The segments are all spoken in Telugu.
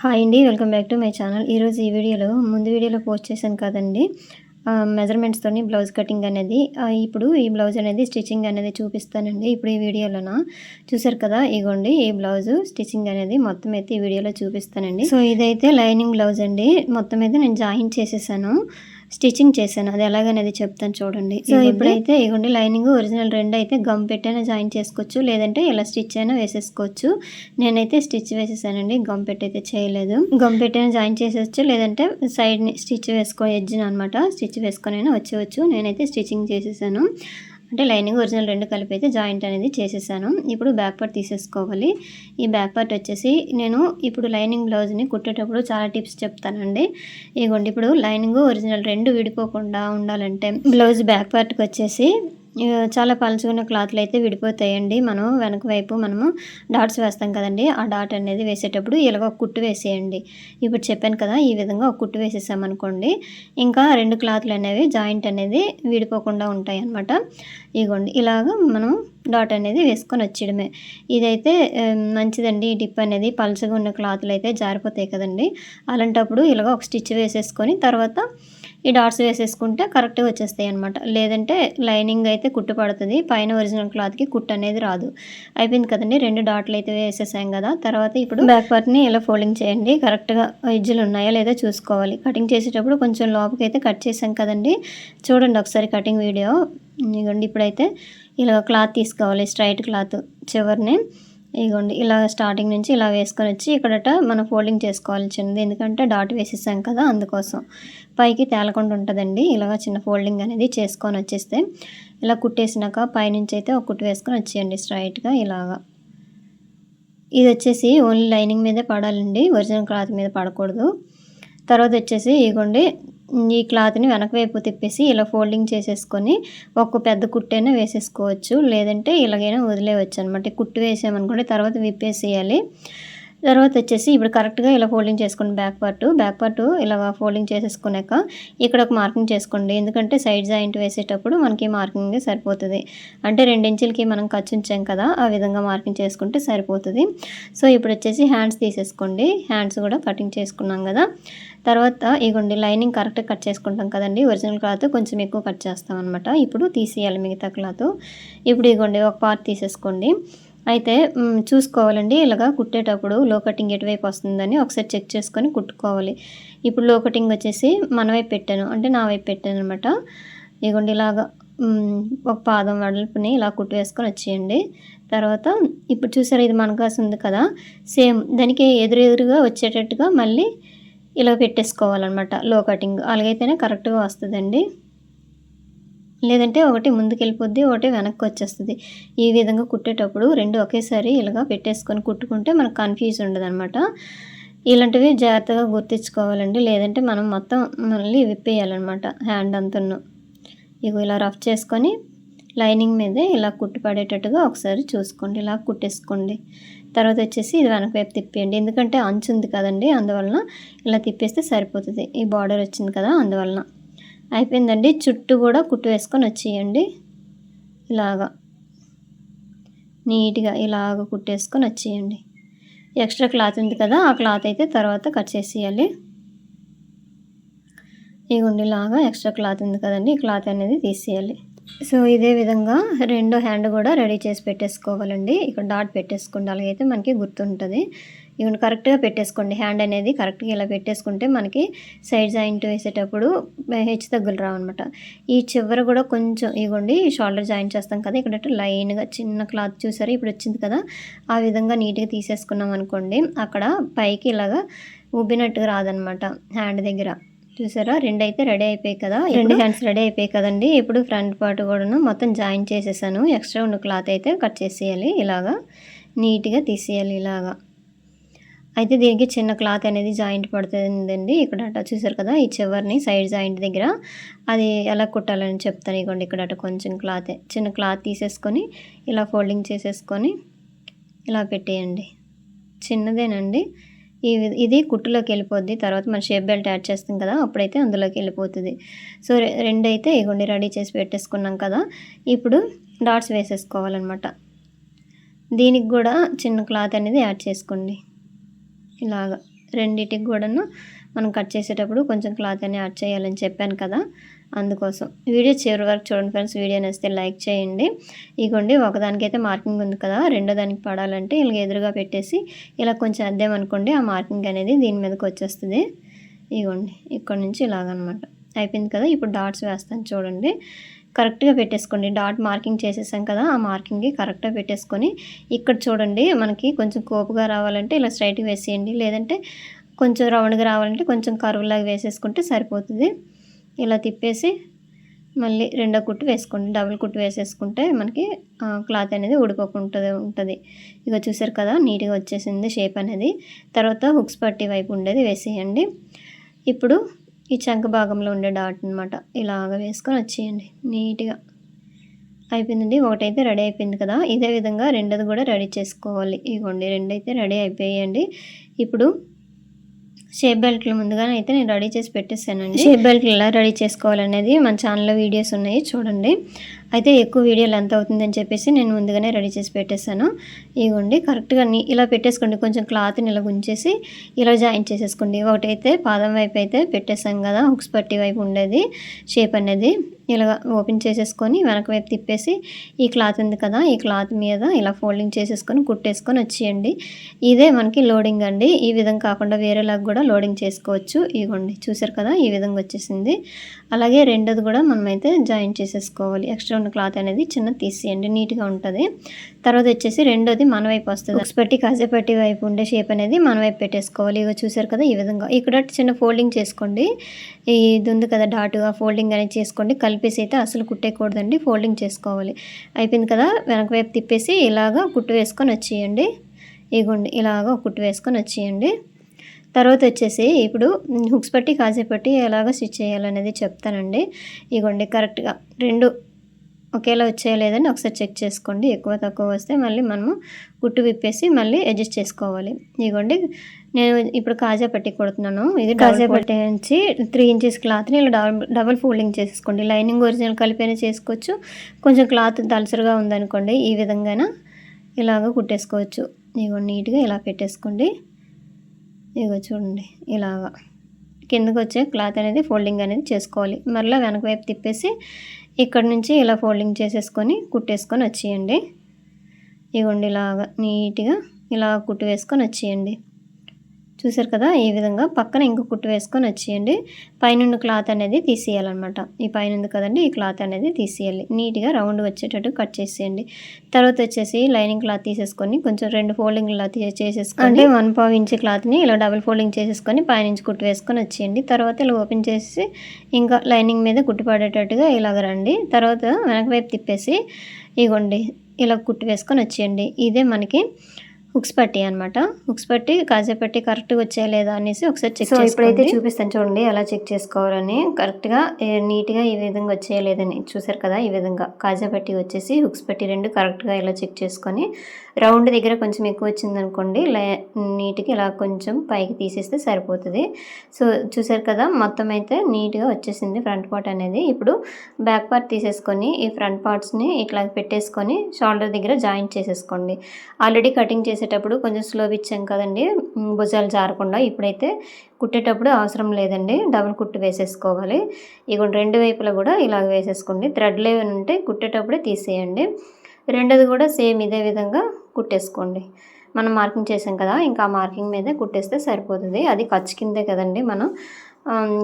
హాయ్ అండి. Welcome back to my channel. ఈరోజు ఈ వీడియోలో ముందు వీడియోలో పోస్ట్ చేశాను కదండీ! మెజర్‌మెంట్స్‌తోని బ్లౌజ్ కటింగ్ అనేది. ఇప్పుడు ఈ బ్లౌజ్ అనేది స్టిచ్చింగ్ అనేది చూపిస్తానండి. ఇప్పుడు ఈ వీడియోలోన చూసారు కదా! ఇగోండి ఈ బ్లౌజు స్టిచ్చింగ్ అనేది మొత్తం అయితే ఈ వీడియోలో చూపిస్తానండి. సో, ఇదైతే లైనింగ్ బ్లౌజ్ అండి. మొత్తం అయితే నేను జాయిన్ చేసేసాను. స్టిచ్చింగ్ చేశాను. అది ఎలాగనేది చెప్తాను చూడండి. సో, ఇప్పుడైతే ఇగోండి లైనింగ్ ఒరిజినల్ 2 అయితే గమ్ పెట్టైనా జాయిన్ చేసుకోవచ్చు. లేదంటే ఇలా స్టిచ్ అయినా వేసేసుకోవచ్చు. నేనైతే స్టిచ్ వేసేసానండి. గమ్ పెట్టి అయితే చేయలేదు. గమ్ పెట్టైనా జాయిన్ చేసేయచ్చు. లేదంటే సైడ్‌ని స్టిచ్ ఎడ్జ్‌ని అనమాట. స్టిచ్ వేసుకొనైనా వచ్చేయచ్చు. నేనైతే స్టిచ్చింగ్ చేసేసాను. అంటే లైనింగ్ ఒరిజినల్ 2 కలిపి అయితే జాయింట్ అనేది చేసేసాను. ఇప్పుడు బ్యాక్ పార్ట్ తీసేసుకోవాలి. ఈ బ్యాక్ పార్ట్ వచ్చేసి నేను ఇప్పుడు లైనింగ్ బ్లౌజ్‌ని కుట్టేటప్పుడు చాలా టిప్స్ చెప్తానండి. ఇగోండి ఇప్పుడు లైనింగ్ ఒరిజినల్ 2 విడిపోకుండా ఉండాలంటే బ్లౌజ్ బ్యాక్ పార్ట్‌కి వచ్చేసి చాలా పలుచగున్న క్లాత్‌లు అయితే విడిపోతాయండి. మనం వెనక వైపు మనము డాట్స్ వేస్తాం కదండీ! ఆ డాట్ అనేది వేసేటప్పుడు ఇలాగ ఒక కుట్టు వేసేయండి. ఇప్పుడు చెప్పాను కదా! ఈ విధంగా ఒక కుట్టు వేసేసామనుకోండి, ఇంకా 2 క్లాత్‌లు అనేవి జాయింట్ అనేది విడిపోకుండా ఉంటాయన్నమాట. ఇగోండి ఇలాగ మనం డాట్ అనేది వేసుకొని వచ్చేయడమే. ఇదైతే మంచిదండి. ఈ టిప్ అనేది పలుచగా ఉన్న క్లాత్‌లు అయితే జారిపోతాయి కదండీ! అలాంటప్పుడు ఇలాగ ఒక స్టిచ్ వేసేసుకొని తర్వాత ఈ డాట్స్ వేసేసుకుంటే కరెక్ట్‌గా వచ్చేస్తాయన్నమాట. లేదంటే లైనింగ్ అయితే కుట్టు పడుతది. పైన ఒరిజినల్ క్లాత్‌కి కుట్టు అనేది రాదు. అయిపోయింది కదండీ! 2 డాట్లు అయితే వేసేసాం కదా! తర్వాత ఇప్పుడు బ్యాక్ పార్ట్‌ని ఇలా ఫోల్డింగ్ చేయండి. కరెక్ట్‌గా ఎడ్జ్‌లు ఉన్నాయా లేదా చూసుకోవాలి. కటింగ్ చేసేటప్పుడు కొంచెం లోపలికైతే కట్ చేసాం కదండీ! చూడండి ఒకసారి కటింగ్ వీడియో. ఇగోండి ఇప్పుడైతే ఇలా క్లాత్ తీసుకోవాలి. స్ట్రైట్ క్లాత్ చివరిని ఇగోండి ఇలా స్టార్టింగ్ నుంచి ఇలా వేసుకొనొచ్చి ఇక్కడట మనం ఫోల్డింగ్ చేసుకోవాలి చిన్నది. ఎందుకంటే డాట్ వేసేసాం కదా! అందుకోసం. పైకి తేలకుండా ఉంటదండి. ఇలాగ చిన్న ఫోల్డింగ్ అనేది చేసుకొనొచ్చేస్తే ఇలా కుట్టేసినాక పైనుంచి అయితే ఒక కుట్టు వేసుకొని వచ్చేయండి స్ట్రైట్‌గా ఇలాగా. ఇదొచ్చేసి ఓన్లీ లైనింగ్ మీదే పడాలండి. ఒరిజినల్ క్లాత్ మీద పడకూడదు. తర్వాత వచ్చేసి ఇగోండి ఈ క్లాత్‌ని వెనక వైపు తిప్పేసి ఇలా ఫోల్డింగ్ చేసేసుకొని ఒక పెద్ద కుట్టైనా వేసేసుకోవచ్చు. లేదంటే ఇలాగైనా వదిలేయవచ్చనమాట. కుట్టు వేసామనుకోండి తర్వాత విప్పేసేయాలి. తర్వాత వచ్చేసి ఇప్పుడు కరెక్ట్‌గా ఇలా ఫోల్డింగ్ చేసుకోండి బ్యాక్ పార్టు ఇలాగ ఫోల్డింగ్ చేసేసుకున్నాక ఇక్కడ ఒక మార్కింగ్ చేసుకోండి. ఎందుకంటే సైడ్ జాయింట్ వేసేటప్పుడు మనకి మార్కింగ్ సరిపోతది. అంటే 2 ఇంచులకి మనం ఖర్చు ఉంచాం కదా! ఆ విధంగా మార్కింగ్ చేసుకుంటే సరిపోతది. సో, ఇప్పుడొచ్చేసి హ్యాండ్స్ తీసేసుకోండి. హ్యాండ్స్ కూడా కటింగ్ చేసుకున్నాం కదా! తర్వాత ఇగోండి లైనింగ్ కరెక్ట్‌గా కట్ చేసుకుంటాం కదండీ! ఒరిజినల్ క్లాత్ కొంచెం ఎక్కువ కట్ చేస్తామనమాట. ఇప్పుడు తీసేయాలి మిగతా క్లాత్. ఇప్పుడు ఇగోండి ఒక పార్ట్ తీసేసుకోండి. అయితే చూసుకోవాలండి ఇలాగా కుట్టేటప్పుడు లో కటింగ్ ఎటువైపు వస్తుందని ఒకసారి చెక్ చేసుకొని కుట్టుకోవాలి. ఇప్పుడు లో కటింగ్ వచ్చేసి మన వైపు పెట్టాను. అంటే నా వైపు పెట్టాననమాట. ఇగోండి ఇలాగా ఒక పాదం వెడల్పుని ఇలా కుట్టు వేసుకొని వచ్చేయండి. తర్వాత ఇప్పుడు చూసారా ఇది మనకాసు ఉంది కదా! సేమ్ దానికి ఎదురుగా వచ్చేటట్టుగా మళ్ళీ ఇలా పెట్టేసుకోవాలనమాట లో కటింగ్. అలాగైతేనే కరెక్ట్‌గా వస్తదండి. లేదంటే ఒకటి ముందుకెళ్ళిపోద్ది. ఒకటి వెనక్కొచ్చేస్తది. ఈ విధంగా కుట్టేటప్పుడు 2 ఒకేసారి ఇలాగా పెట్టేసుకొని కుట్టుకుంటే మనకు కన్‌ఫ్యూజ్ ఉండదనమాట. ఇలాంటివి జాగ్రత్తగా గుర్తుంచుకోవాలండి. లేదంటే మనం మొత్తం మళ్ళీ విప్పేయాలనమాట హ్యాండ్ అంతాను. ఇగో ఇలా రఫ్ చేసుకొని లైనింగ్ మీదే ఇలా కుట్టు పడేటట్టుగా ఒకసారి చూసుకోండి. ఇలా కుట్టేసుకోండి. తర్వాత వచ్చేసి ఇది వెనక వైపు తిప్పేయండి. ఎందుకంటే అంచు ఉంది కదండీ! అందువలన ఇలా తిప్పేస్తే సరిపోతది. ఈ బార్డర్ వచ్చింది కదా! అందువలన. అయిపోయిందండి. చుట్టూ కూడా కుట్టు వేసుకొని వచ్చేయండి. ఇలాగా నీట్‌గా ఇలాగ కుట్టేసుకొని వచ్చేయండి. ఎక్స్ట్రా క్లాత్ ఉంది కదా! ఆ క్లాత్ అయితే తర్వాత కట్ చేసేయాలి. ఇగోండి ఇలాగా ఎక్స్ట్రా క్లాత్ ఉంది కదండీ! ఈ క్లాత్ అనేది తీసేయాలి. సో, ఇదే విధంగా రెండో హ్యాండ్ కూడా రెడీ చేసి పెట్టేసుకోవాలండి. ఇక్కడ డాట్ పెట్టేసుకోండి. అలాగైతే మనకి గుర్తుంటది. ఇగోండి కరెక్ట్‌గా పెట్టేసుకోండి. హ్యాండ్ అనేది కరెక్ట్‌గా ఇలా పెట్టేసుకుంటే మనకి సైడ్ జాయింట్ వేసేటప్పుడు హెచ్చు తగ్గులు రావన్నమాట. ఈ చివర కూడా కొంచెం ఇగోండి షోల్డర్ జాయింట్ చేస్తాం కదా! ఇక్కడ లైన్‌గా చిన్న క్లాత్ చూసారా ఇప్పుడు వచ్చింది కదా! ఆ విధంగా నీట్‌గా తీసేసుకున్నాం అనుకోండి. అక్కడ పైకి ఇలాగా ఉబ్బినట్టుగా రాదనమాట హ్యాండ్ దగ్గర. చూసారా 2 అయితే రెడీ అయిపోయాయి కదా! 2 హ్యాండ్స్ రెడీ అయిపోయాయి కదండీ! ఇప్పుడు ఫ్రంట్ పార్ట్ కూడాను మొత్తం జాయిన్ చేసేసాను. ఎక్స్ట్రా ఉన్న క్లాత్ అయితే కట్ చేసేయాలి. ఇలాగా నీట్‌గా తీసేయాలి ఇలాగా. అయితే దీనికి చిన్న క్లాత్ అనేది జాయింట్ పడుతుందండి. ఇక్కడట చూసారు కదా! ఈ చివరిని సైడ్ జాయింట్ దగ్గర అది ఎలా కుట్టాలని చెప్తాను. ఇగోండి ఇక్కడట కొంచెం క్లాతే. చిన్న క్లాత్ తీసేసుకొని ఇలా ఫోల్డింగ్ చేసేసుకొని ఇలా పెట్టేయండి. చిన్నదేనండి. ఇది కుట్టులోకి వెళ్ళిపోద్ది. తర్వాత మనం షేప్ బెల్ట్ యాడ్ చేస్తాం కదా! అప్పుడైతే అందులోకి వెళ్ళిపోతది. సో, 2 అయితే ఇగోండి రెడీ చేసి పెట్టేసుకున్నాం కదా! ఇప్పుడు డాట్స్ వేసేసుకోవాలనమాట. దీనికి కూడా చిన్న క్లాత్ అనేది యాడ్ చేసుకోండి. ఇలాగా రెండిటికి కూడాను మనం కట్ చేసేటప్పుడు కొంచెం క్లాత్ అని యాడ్ చేయాలని చెప్పాను కదా, అందుకోసం. వీడియో చివరి వరకు చూడండి ఫ్రెండ్స్. వీడియో నచ్చితే లైక్ చేయండి. ఇగోండి ఒకదానికైతే మార్కింగ్ ఉంది కదా, రెండో దానికి పడాలంటే ఇలా ఎదురుగా పెట్టేసి ఇలా కొంచెం అద్దామనుకోండి, ఆ మార్కింగ్ అనేది దీని మీదకి వచ్చేస్తుంది. ఇగోండి ఇక్కడ నుంచి ఇలాగనమాట. అయిపోయింది కదా. ఇప్పుడు డాట్స్ వేస్తాను చూడండి. కరెక్ట్గా పెట్టేసుకోండి. డాట్ మార్కింగ్ చేసేసాం కదా, ఆ మార్కింగ్కి కరెక్ట్గా పెట్టేసుకొని ఇక్కడ చూడండి మనకి కొంచెం కోపుగా రావాలంటే ఇలా స్ట్రైట్గా వేసేయండి, లేదంటే కొంచెం రౌండ్గా రావాలంటే కొంచెం కర్వ్లాగా వేసేసుకుంటే సరిపోతుంది. ఇలా తిప్పేసి మళ్ళీ రెండో కుట్టు వేసుకోండి. డబుల్ కుట్టు వేసేసుకుంటే మనకి క్లాత్ అనేది ఊడిపోకుండా ఉంటుంది. ఇక చూసారు కదా, నీట్గా వచ్చేసింది షేప్ అనేది. తర్వాత హుక్స్ పట్టి వైపు ఉండేది వేసేయండి. ఇప్పుడు ఈ చంక భాగంలో ఉండే డాట్ అనమాట ఇలాగ వేసుకొని వచ్చేయండి నీట్గా. అయిపోయిందండి. ఒకటైతే రెడీ అయిపోయింది కదా, ఇదే విధంగా రెండోది కూడా రెడీ చేసుకోవాలి. ఇగోండి రెండైతే రెడీ అయిపోయాయండి. ఇప్పుడు షేప్ బెల్ట్లు ముందుగానే అయితే నేను రెడీ చేసి పెట్టేసానండి. షేప్ బెల్ట్లు ఎలా రెడీ చేసుకోవాలనేది మన ఛానల్లో వీడియోస్ ఉన్నాయి చూడండి. అయితే ఎక్కువ వీడియో లెంత్ అవుతుందని చెప్పేసి నేను ముందుగానే రెడీ చేసి పెట్టేశాను. ఇగోండి కరెక్ట్గా ఇలా పెట్టేసుకోండి. కొంచెం క్లాత్ని ఇలా గుంచేసి ఇలా జాయిన్ చేసేసుకోండి. ఒకటైతే పాదం వైపు అయితే పెట్టేసాం కదా, హుక్స్ పట్టి వైపు ఉండేది షేప్ అనేది ఇలా ఓపెన్ చేసేసుకొని వెనక వైపు తిప్పేసి ఈ క్లాత్ ఉంది కదా, ఈ క్లాత్ మీద ఇలా ఫోల్డింగ్ చేసేసుకొని కుట్టేసుకొని వచ్చేయండి. ఇదే మనకి లోడింగ్ అండి. ఈ విధంగా కాకుండా వేరేలాగా కూడా లోడింగ్ చేసుకోవచ్చు. ఇగోండి చూసారు కదా, ఈ విధంగా వచ్చేసింది. అలాగే రెండోది కూడా మనమైతే జాయిన్ చేసేసుకోవాలి. ఎక్స్ట్రా ఉన్న క్లాత్ అనేది చిన్న తీసేయండి, నీట్గా ఉంటుంది. తర్వాత వచ్చేసి రెండోది మన వైపు వస్తుంది. హుక్స్ పట్టి కాజేపట్టి వైపు ఉండే షేప్ అనేది మన వైపు పెట్టేసుకోవాలి. ఇక చూసారు కదా, ఈ విధంగా ఇక్కడ చిన్న ఫోల్డింగ్ చేసుకోండి. ఇది ఉంది కదా డాట్, ఆ ఫోల్డింగ్ అనేది చేసుకోండి. కలిపేసి అయితే అసలు కుట్టేయకూడదండి, ఫోల్డింగ్ చేసుకోవాలి. అయిపోయింది కదా, వెనక వైపు తిప్పేసి ఇలాగా కుట్టు వేసుకొని వచ్చేయండి. ఇగోండి ఇలాగా కుట్టు వేసుకొని వచ్చేయండి. తర్వాత వచ్చేసి ఇప్పుడు హుక్స్ పట్టి కాజేపట్టి ఎలాగ స్టిచ్ చేయాలనేది చెప్తానండి. ఇగోండి కరెక్ట్గా రెండు ఒకేలా వచ్చాయో లేదని ఒకసారి చెక్ చేసుకోండి. ఎక్కువ తక్కువ వస్తే మళ్ళీ మనము కుట్టు విప్పేసి మళ్ళీ అడ్జస్ట్ చేసుకోవాలి. ఇగోండి నేను ఇప్పుడు కాజా పట్టి కొడుతున్నాను. ఇది కాజా పట్టి నుంచి 3 ఇంచెస్ క్లాత్ని ఇలా డబల్ ఫోల్డింగ్ చేసేసుకోండి. లైనింగ్ ఒరిజినల్ కలిపైనా చేసుకోవచ్చు. కొంచెం క్లాత్ దలసరిగా ఉందనుకోండి, ఈ విధంగా ఇలాగ కుట్టేసుకోవచ్చు. ఇగో నీట్గా ఇలా పెట్టేసుకోండి. ఇగో చూడండి ఇలాగా కిందకు వచ్చే క్లాత్ అనేది ఫోల్డింగ్ అనేది చేసుకోవాలి. మరలా వెనక వైపు తిప్పేసి ఇక్కడ నుంచి ఇలా ఫోల్డింగ్ చేసేసుకొని కుట్టేసుకొని వచ్చేయండి. ఇగోండి ఇలాగా నీట్గా ఇలా కుట్టు వేసుకొని వచ్చేయండి. చూసారు కదా, ఈ విధంగా పక్కన ఇంకో కుట్టు వేసుకొని వచ్చేయండి. పైనుండి క్లాత్ అనేది తీసేయాలన్నమాట. ఈ పైన ఉంది కదండి, ఈ క్లాత్ అనేది తీసేయాలి. నీట్గా రౌండ్ వచ్చేటట్టు కట్ చేసేయండి. తర్వాత వచ్చేసి లైనింగ్ క్లాత్ తీసేసుకొని కొంచెం 2 ఫోల్డింగ్ ఇలా చేసేసుకొని అంటే 1/4 ఇంచ్ క్లాత్ని ఇలా డబుల్ ఫోల్డింగ్ చేసేసుకొని పైనుంచి కుట్టు వేసుకొని వచ్చేయండి. తర్వాత ఇలా ఓపెన్ చేసి ఇంకా లైనింగ్ మీద కుట్టు పడేటట్టుగా ఇలాగ రండి. తర్వాత వెనక వైపు తిప్పేసి ఇగోండి ఇలా కుట్టు వేసుకొని వచ్చేయండి. ఇదే మనకి హుక్స్ పట్టి అనమాట. హుక్స్ పట్టి కాజా పట్టి కరెక్ట్గా వచ్చాయా లేదా అనేసి ఒకసారి చెక్ చేసుకోండి. ఇప్పుడైతే చూపిస్తాను చూడండి ఎలా చెక్ చేసుకోవాలని. కరెక్ట్గా నీట్గా ఈ విధంగా వచ్చాయా లేదని చూసారు కదా, ఈ విధంగా కాజా పట్టి వచ్చేసి హుక్స్ పట్టి రెండు కరెక్ట్గా ఇలా చెక్ చేసుకొని రౌండ్ దగ్గర కొంచెం ఎక్కువ వచ్చిందనుకోండి నీట్గా ఇలా కొంచెం పైకి తీసేస్తే సరిపోతుంది. సో చూసారు కదా, మొత్తం అయితే నీట్గా వచ్చేసింది ఫ్రంట్ పార్ట్ అనేది. ఇప్పుడు బ్యాక్ పార్ట్ తీసేసుకొని ఈ ఫ్రంట్ పార్ట్స్ని ఇట్లా పెట్టేసుకొని షోల్డర్ దగ్గర జాయింట్ చేసేసుకోండి. ఆల్రెడీ కటింగ్ చేసేటప్పుడు కొంచెం స్లో ఇచ్చాం కదండి భుజాలు జారకుండా. ఇప్పుడైతే కుట్టేటప్పుడు అవసరం లేదండి, డబుల్ కుట్టు వేసేసుకోవాలి. ఇక రెండు వైపులా కూడా ఇలాగ వేసేసుకోండి. థ్రెడ్లు ఏమైనా ఉంటే కుట్టేటప్పుడే తీసేయండి. రెండోది కూడా సేమ్ ఇదే విధంగా కుట్టేసుకోండి. మనం మార్కింగ్ చేసాం కదా, ఇంకా ఆ మార్కింగ్ మీదే కుట్టేస్తే సరిపోతుంది. అది ఖర్చు కిందే కదండి, మనం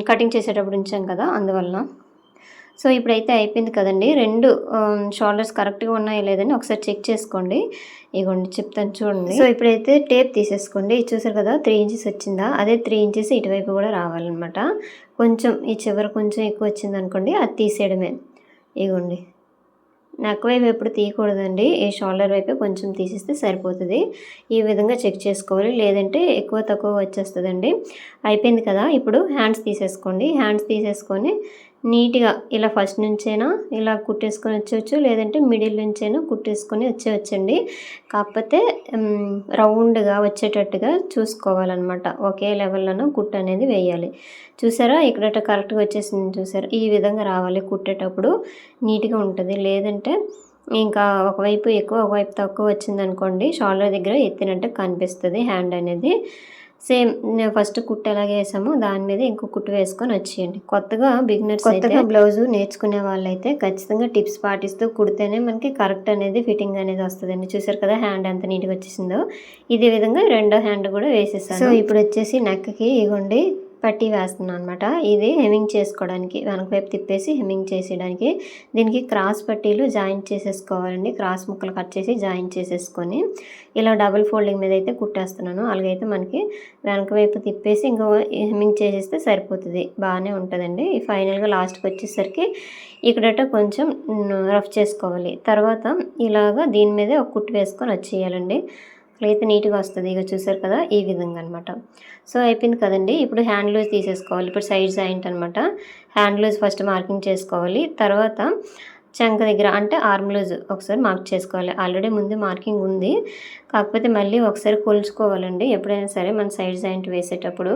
కటింగ్ చేసేటప్పుడు ఉంచాం కదా, అందువల్ల. సో ఇప్పుడైతే అయిపోయింది కదండి. రెండు షోల్డర్స్ కరెక్ట్గా ఉన్నాయో లేదని ఒకసారి చెక్ చేసుకోండి. ఇగోండి చెప్తాను చూడండి. సో ఇప్పుడైతే టేప్ తీసేసుకోండి. చూసారు కదా 3 ఇంచెస్ వచ్చిందా, అదే 3 ఇంచెస్ ఇటువైపు కూడా రావాలన్నమాట. కొంచెం ఈ చివరి కొంచెం ఎక్కువ వచ్చింది అనుకోండి, అది తీసేయడమే. ఇగోండి నెక్ వైపు ఎప్పుడు తీయకూడదండి, ఈ షోల్డర్ వైపే కొంచెం తీసేస్తే సరిపోతుంది. ఈ విధంగా చెక్ చేసుకోవాలి, లేదంటే ఎక్కువ తక్కువ వచ్చేస్తుందండి. అయిపోయింది కదా, ఇప్పుడు హ్యాండ్స్ తీసేసుకోండి. హ్యాండ్స్ తీసేసుకొని నీట్గా ఇలా ఫస్ట్ నుంచైనా ఇలా కుట్టేసుకొని వచ్చేవచ్చు, లేదంటే మిడిల్ నుంచైనా కుట్టేసుకొని వచ్చేవచ్చండి. కాకపోతే రౌండ్గా వచ్చేటట్టుగా చూసుకోవాలన్నమాట. ఒకే లెవెల్లోనూ కుట్టు అనేది వేయాలి. చూసారా ఇక్కడ కరెక్ట్గా వచ్చేసింది చూసారా, ఈ విధంగా రావాలి కుట్టేటప్పుడు నీట్గా ఉంటుంది. లేదంటే ఇంకా ఒకవైపు ఎక్కువ ఒకవైపు తక్కువ వచ్చిందనుకోండి, షోల్డర్ దగ్గర ఎత్తినట్టు కనిపిస్తుంది హ్యాండ్ అనేది. సేమ్ ఫస్ట్ కుట్టు ఎలాగ వేసామో దాని మీద ఇంకో కుట్టు వేసుకొని వచ్చేయండి. కొత్తగా బ్లౌజు నేర్చుకునే వాళ్ళైతే ఖచ్చితంగా టిప్స్ పాటిస్తూ కుడితేనే మనకి కరెక్ట్ అనేది ఫిట్టింగ్ అనేది వస్తుందండి. చూసారు కదా హ్యాండ్ ఎంత నీట్గా వచ్చేసిందో. ఇదే విధంగా రెండో హ్యాండ్ కూడా వేసేసాను. సో ఇప్పుడు వచ్చేసి నెక్కి ఇగోండి పట్టీ వేస్తున్నాను అనమాట. ఇది హెమ్మింగ్ చేసుకోవడానికి, వెనక వైపు తిప్పేసి హెమ్మింగ్ చేసేయడానికి. దీనికి క్రాస్ పట్టీలు జాయింట్ చేసేసుకోవాలండి. క్రాస్ ముక్కలు కట్ చేసి జాయింట్ చేసేసుకొని ఇలా డబుల్ ఫోల్డింగ్ మీద అయితే కుట్టేస్తున్నాను. అలాగైతే మనకి వెనక వైపు తిప్పేసి ఇంకో హెమ్మింగ్ చేసేస్తే సరిపోతుంది, బాగానే ఉంటుందండి. ఫైనల్గా లాస్ట్కి వచ్చేసరికి ఇక్కడట కొంచెం రఫ్ చేసుకోవాలి. తర్వాత ఇలాగా దీని మీదే ఒక కుట్టు వేసుకొని వచ్చేయాలండి. అట్లయితే నీట్గా వస్తుంది. ఇక చూసారు కదా ఈ విధంగా అనమాట. సో అయిపోయింది కదండి. ఇప్పుడు హ్యాండ్ లూజ్ తీసేసుకోవాలి. ఇప్పుడు సైడ్ జాయింట్ అనమాట. హ్యాండ్ లూజ్ ఫస్ట్ మార్కింగ్ చేసుకోవాలి. తర్వాత చంక దగ్గర అంటే ఆర్మ్ లూజ్ ఒకసారి మార్క్ చేసుకోవాలి. ఆల్రెడీ ముందు మార్కింగ్ ఉంది, కాకపోతే మళ్ళీ ఒకసారి కొలుచుకోవాలండి ఎప్పుడైనా సరే మన సైడ్ జాయింట్ వేసేటప్పుడు.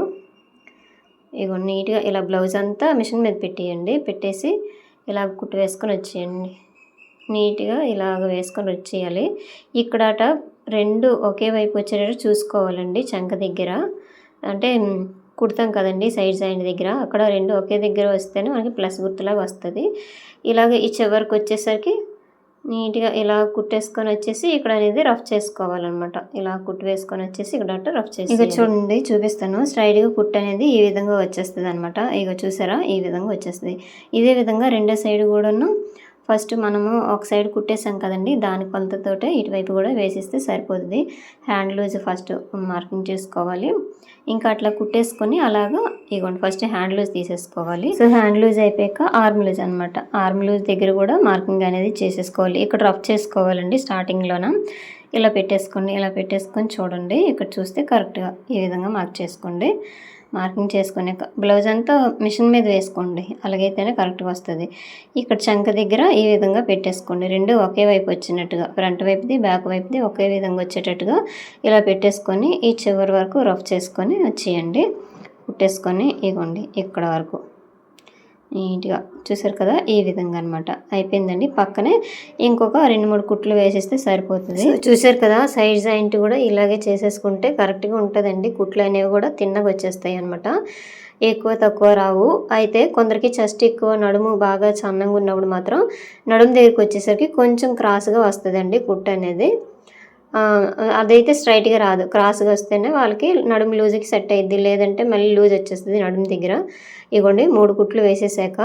ఇగో నీట్గా ఇలా బ్లౌజ్ అంతా మిషన్ మీద పెట్టేయండి. పెట్టేసి ఇలా కుట్టు వేసుకొని వచ్చేయండి. నీట్గా ఇలాగ వేసుకొని వచ్చేయాలి. ఇక్కడట రెండు ఒకే వైపు వచ్చేటట్టు చూసుకోవాలండి. చంక దగ్గర అంటే కుడతాం కదండి సైడ్ జాయింట్ దగ్గర, అక్కడ రెండు ఒకే దగ్గర వస్తేనే మనకి ప్లస్ గుర్తులాగా వస్తుంది. ఇలాగ ఈ చివరికి వచ్చేసరికి నీట్గా ఇలా కుట్టేసుకొని వచ్చేసి ఇక్కడ అనేది రఫ్ చేసుకోవాలన్నమాట. ఇలా కుట్టు వేసుకొని వచ్చేసి ఇక్కడ రఫ్ చేసి ఇక చూడండి చూపిస్తాను. స్ట్రైట్గా కుట్టు అనేది ఈ విధంగా వచ్చేస్తుంది అనమాట. ఇక చూసారా ఈ విధంగా వచ్చేస్తుంది. ఇదే విధంగా రెండో సైడ్ కూడాను ఫస్ట్ మనము ఒక సైడ్ కుట్టేసాం కదండి, దాని కొలతతోటే ఇటువైపు కూడా వేసిస్తే సరిపోతుంది. హ్యాండ్ లూజ్ ఫస్ట్ మార్కింగ్ చేసుకోవాలి. ఇంకా అట్లా కుట్టేసుకొని అలాగా ఇగోండి ఫస్ట్ హ్యాండ్ లూజ్ తీసేసుకోవాలి. సో హ్యాండ్ లూజ్ అయిపోయాక ఆర్మ్ లూజ్ అనమాట. ఆర్మ్ లూజ్ దగ్గర కూడా మార్కింగ్ అనేది చేసేసుకోవాలి. ఇక్కడ రఫ్ చేసుకోవాలండి స్టార్టింగ్లోన. ఇలా పెట్టేసుకొని చూడండి. ఇక్కడ చూస్తే కరెక్ట్గా ఈ విధంగా మార్క్ చేసుకోండి. మార్కింగ్ చేసుకునే బ్లౌజ్ అంతా మిషన్ మీద వేసుకోండి, అలాగైతేనే కరెక్ట్గా వస్తుంది. ఇక్కడ చంక దగ్గర ఈ విధంగా పెట్టేసుకోండి. రెండు ఒకే వైపు వచ్చినట్టుగా, ఫ్రంట్ వైపుది బ్యాక్ వైపుది ఒకే విధంగా వచ్చేటట్టుగా ఇలా పెట్టేసుకొని ఈ చివరి వరకు రఫ్ చేసుకొని వచ్చేయండి. కుట్టేసుకొని ఇగోండి ఇక్కడ వరకు నీట్గా చూసారు కదా ఈ విధంగా అనమాట. అయిపోయిందండి. పక్కనే ఇంకొక 2-3 కుట్లు వేసేస్తే సరిపోతుంది. చూసారు కదా సైడ్ జాయింట్ కూడా ఇలాగే చేసేసుకుంటే కరెక్ట్గా ఉంటుందండి. కుట్లు అనేవి కూడా తిన్నగా వచ్చేస్తాయి అనమాట, ఎక్కువ తక్కువ రావు. అయితే కొందరికి చెస్ట్ ఎక్కువ, నడుము బాగా సన్నంగా ఉన్నప్పుడు మాత్రం నడుము దగ్గరికి వచ్చేసరికి కొంచెం క్రాస్గా వస్తుందండి కుట్టు అనేది. అదైతే స్ట్రైట్గా రాదు, క్రాస్గా వస్తేనే వాళ్ళకి నడుము లూజ్కి సెట్ అయ్యిద్ది, లేదంటే మళ్ళీ లూజ్ వచ్చేస్తుంది నడుము దగ్గర. ఇగోండి 3 కుట్లు వేసేసాక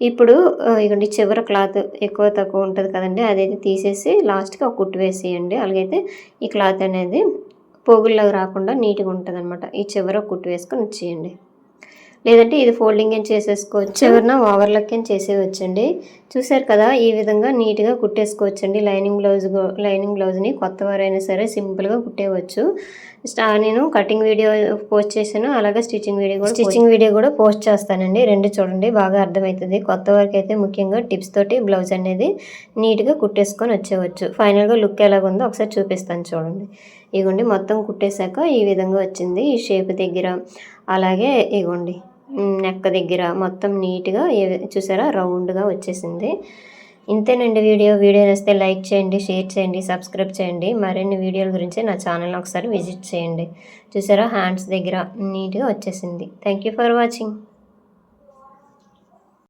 ఇప్పుడు ఇగోండి చివర క్లాత్ ఎక్కువ తక్కువ ఉంటుంది కదండి, అదైతే తీసేసి లాస్ట్కి ఒక కుట్టు వేసేయండి. అలాగైతే ఈ క్లాత్ అనేది పోగుల్లాగా రాకుండా నీట్గా ఉంటుంది అనమాట. ఈ చివర కుట్టు వేసుకొని వచ్చేయండి. లేదంటే ఇది ఫోల్డింగ్ అని చేసేసుకోవచ్చు, చివరిన ఓవర్లక్ అని చేసేయచ్చండి. చూసారు కదా ఈ విధంగా నీట్గా కుట్టేసుకోవచ్చండి. లైనింగ్ బ్లౌజ్ని కొత్త వారైనా సరే సింపుల్గా కుట్టేయవచ్చు. నేను కటింగ్ వీడియో పోస్ట్ చేశాను, అలాగే స్టిచ్చింగ్ వీడియో కూడా పోస్ట్ చేస్తానండి. రెండు చూడండి బాగా అర్థమవుతుంది. కొత్త వారికి అయితే ముఖ్యంగా టిప్స్ తోటి బ్లౌజ్ అనేది నీట్గా కుట్టేసుకొని వచ్చేయచ్చు. ఫైనల్గా లుక్ ఎలాగుందో ఒకసారి చూపిస్తాను చూడండి. ఇగోండి మొత్తం కుట్టేశాక ఈ విధంగా వచ్చింది. ఈ షేప్ దగ్గర అలాగే ఇగోండి నెక్ దగ్గర మొత్తం నీట్గా చూసారా రౌండ్గా వచ్చేసింది. ఇంతేనండి వీడియో నచ్చితే లైక్ చేయండి, షేర్ చేయండి, సబ్స్క్రైబ్ చేయండి. మరిన్ని వీడియోల గురించి నా ఛానల్ని ఒకసారి విజిట్ చేయండి. చూసారా హ్యాండ్స్ దగ్గర నీట్గా వచ్చేసింది. Thank you for watching.